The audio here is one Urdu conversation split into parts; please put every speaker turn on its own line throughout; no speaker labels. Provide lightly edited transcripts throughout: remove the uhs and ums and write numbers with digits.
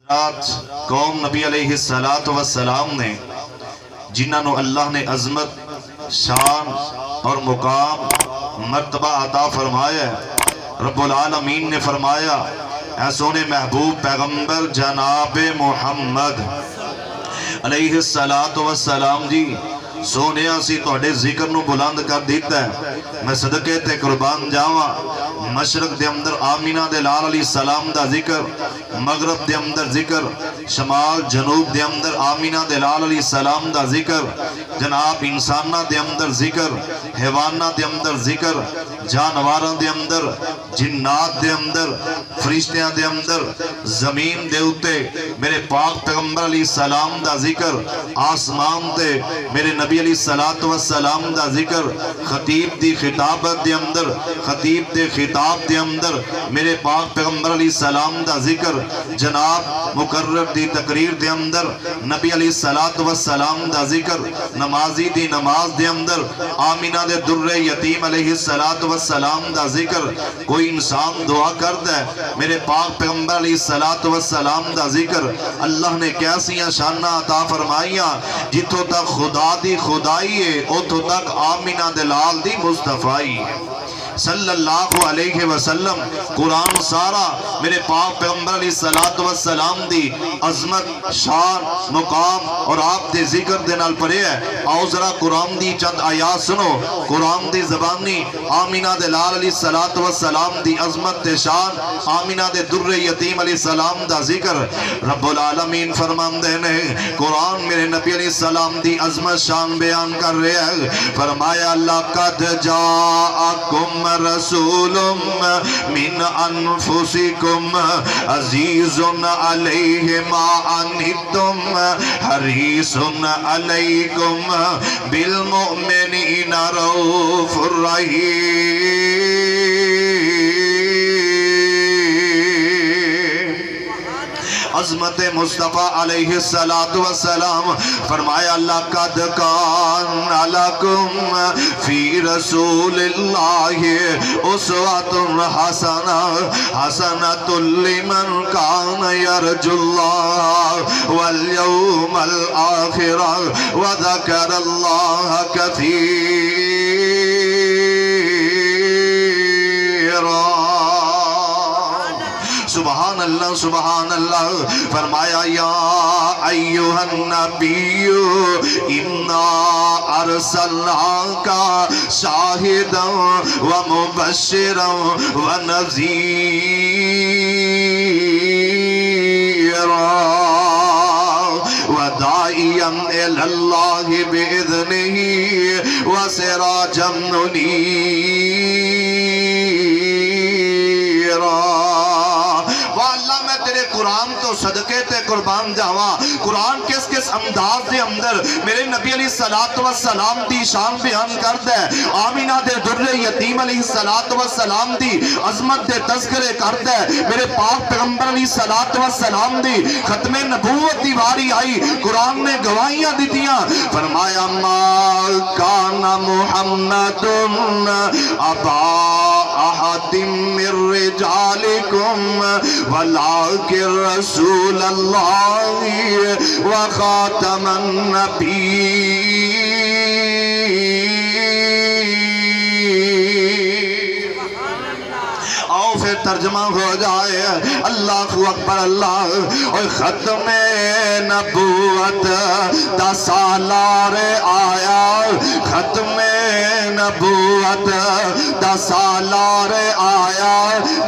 قوم نبی علیہ السلام نے جنہوں اللہ نے عظمت شان اور مقام مرتبہ عطا فرمایا ہے، رب العالمین نے فرمایا اے سونے محبوب پیغمبر جناب محمد علیہ السلام جی سونے اسی تہاڈے ذکر نو بلند کر دیتا ہے۔ میں صدقے تے قربان جاواں، مشرق دے اندر آمینہ دے لال علیہ السلام دا ذکر، مغرب دے اندر ذکر، شمال جنوب دے اندر آمینہ دے لال علیہ السلام دا ذکر، جناب انسانہ دے اندر ذکر، حیوانہ دے اندر ذکر، جانواراں دے اندر، جنات دے اندر، فرشتیاں دے اندر، زمین دے اتے میرے پاک پیغمبر علیہ السلام دا ذکر، آسمان دے میرے نبی علیہ السلام دا ذکر، خطیب دی خطابت دے اندر، خطیب دے خطاب دے اندر میرے پاک پیغمبر علیہ السلام دا ذکر، جناب مقرر دی تقریر دے اندر نبی علیہ السلام دا ذکر، نمازی دی نماز دے اندر آمینہ دے در یتیم علیہ السلام دا ذکر، کوئی انسان دعا کرد ہے میرے پاک پیغمبر علیہ السلام دا ذکر۔ اللہ نے کیسیاں شانہ عطا فرمائیاں، جتوں تک خدا دی خدائی ہے اتھوں تک آمینہ دلال دی مصطفیٰ صلی اللہ علیہ وسلم۔ قرآن سارا میرے پاک پیغمبر علیہ السلام دی عظمت شان مقام اور آپ دے ذکر دے نال پڑھے ہے۔ آؤ ذرا قرآن دی چند آیات سنو، قرآن دی زبانی آمینہ دے لال علیہ السلام دی عظمت تے شان، آمینہ دے در یتیم علیہ السلام دا ذکر۔ رب العالمین فرماندے نے قرآن میرے نبی علیہ السلام دی عظمت شان بیان کر رہے ہیں، فرمایا لَقَدْ جَاءَكُمْ رسول من انفسکم عزیز علیہ ما عنتم حریص علیکم بالمؤمنین رؤوف الرحیم۔ عظمت مصطفیٰ علیہ السلام فرمایا لَقَدْ كَانَ لَكُمْ فِي رَسُولِ اللَّهِ أُسْوَةٌ حَسَنَةٌ لِمَنْ كَانَ يَرْجُو اللَّهَ وَالْيَوْمَ الْآخِرَ وَذَكَرَ اللَّهَ كَثِيرًا۔ سبحان اللہ سبحان اللہ۔ فرمایا یا ایہا النبی انا ارسلناک شاہدا ومبشرا ونذیرا وداعیا الی اللہ بإذنہ وسراجا منیرا۔ قرآن تو صدقے تے قربان جاواں، قرآن کس کس انداز دے اندر میرے نبی علیہ السلام دی شان بیان کرد ہے، آمینہ دے در یتیم علیہ السلام دی عظمت دے تذکرے کرد ہے، میرے پاک پیغمبر علیہ السلام دی ختم نبوت دی واری آئی، قرآن نے گواہیاں دیتیاں، فرمایا ما کان محمد ابا احد من رجالکم ولیکن رسول اللہ وخاتم النبی۔ آؤ پھر ترجمہ ہو جائے، اللہ اکبر اللہ۔ اور ختم نبوت دا سالار آیا، ختم نبوت دا سالار آیا،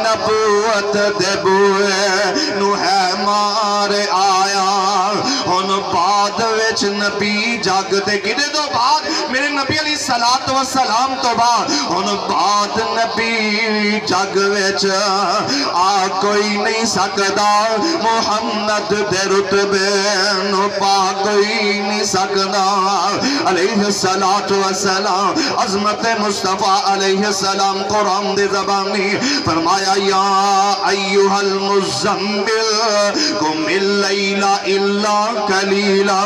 نبوت دے بوئے نو ہے مار آیا۔ ہن بعد وچ نبی جگ دے گرے تو بعد میرے نبی علیہ السلام تو بعد ہن بعد نبی جگ وچ آ کوئی نہیں سکدا، محمد دے رتبے نو پا کوئی نہیں سکدا علیہ السلام۔ عظمت مصطفیٰ علیہ السلام قرآن دے زبانی فرمایا یا ایہا المزمل قم اللیل الا قلیلا،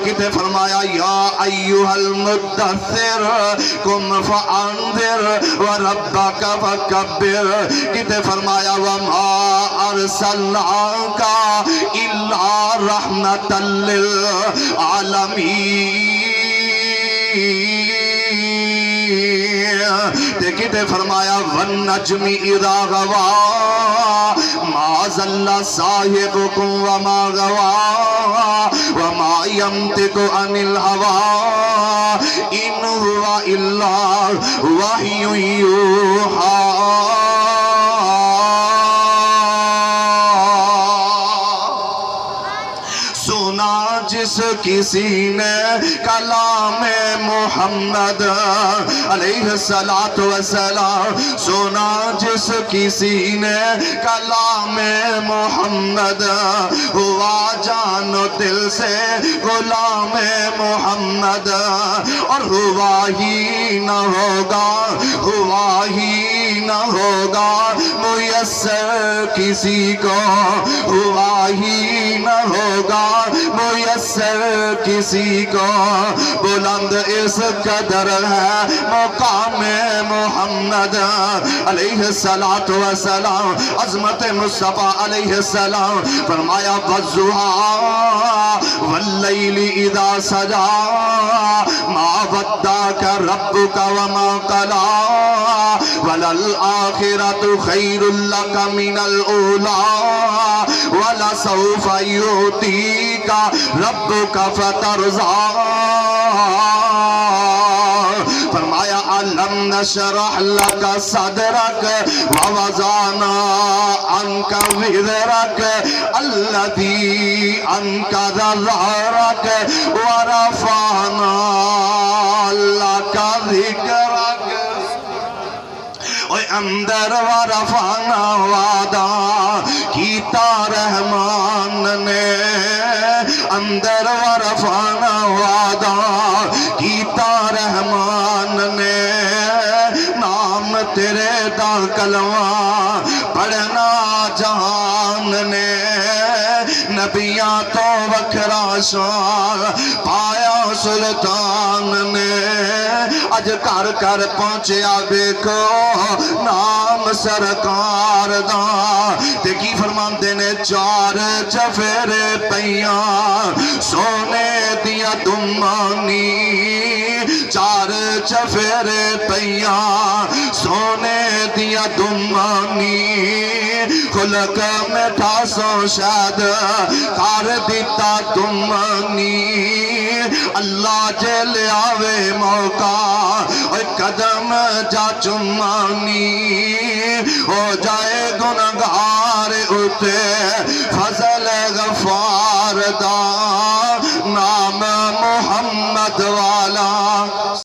کتے فرمایا یا ایہا المدثر قم فانذر وربک فکبر، کتے فرمایا وما ارسلناک الا رحمت للعالمین۔ دیکھتے فرمایا والنجم اذا غوا ما ضل صاحبكم وما غوا وما ينطق عن الهوى إن هو إلا وحي يوحى۔ سنا جس کسی نے کلام محمد علیہ السلام، سنا جس کسی نے کلام محمد، ہوا جان و دل سے غلام محمد، اور ہوا ہی نہ ہوگا، ہوا ہی نہ ہوگا میسر کسی کو، ہوا ہی نہ ہوگا میسر کسی کو۔ بلند اس قدر ہے مقام محمد علیہ السلام، عظمت مصطفیٰ علیہ السلام۔ فرمایا والضحیٰ واللیل اذا سجا ما ودعک ربک وما قلی وللآخرۃ خیر لک من الاولی ولسوف یعطیک ربک فترضی۔ فرمایا الم نشرح لک صدرک ووضعنا عنک وزرک الذی انقض ظہرک ورفعنا لک ذکرک۔ اندر ورفعنا وعدہ کیتا رحمان نے، اندر ورفعنا وعدہ کیتا رحمان نے، نام تیرے دا کلمہ پڑھنا جہان نے، نبیاں تو وکھرا شان پایا سلطان نے، اج کر کر پہنچیا دیکھو نام سرکار دا۔ تے کی فرماندے نے چار چفیرے پیاں سونے دیا دمانی، چار چفیرے پیاں سونے دیا دمانی، خلق میٹھا سو شاد کار دیتا دمانی۔ اللہ جے لے آوے موقع قدم جا چمانی، ہو جائے گناہگار اتے فضل غفار دا، نام محمد والا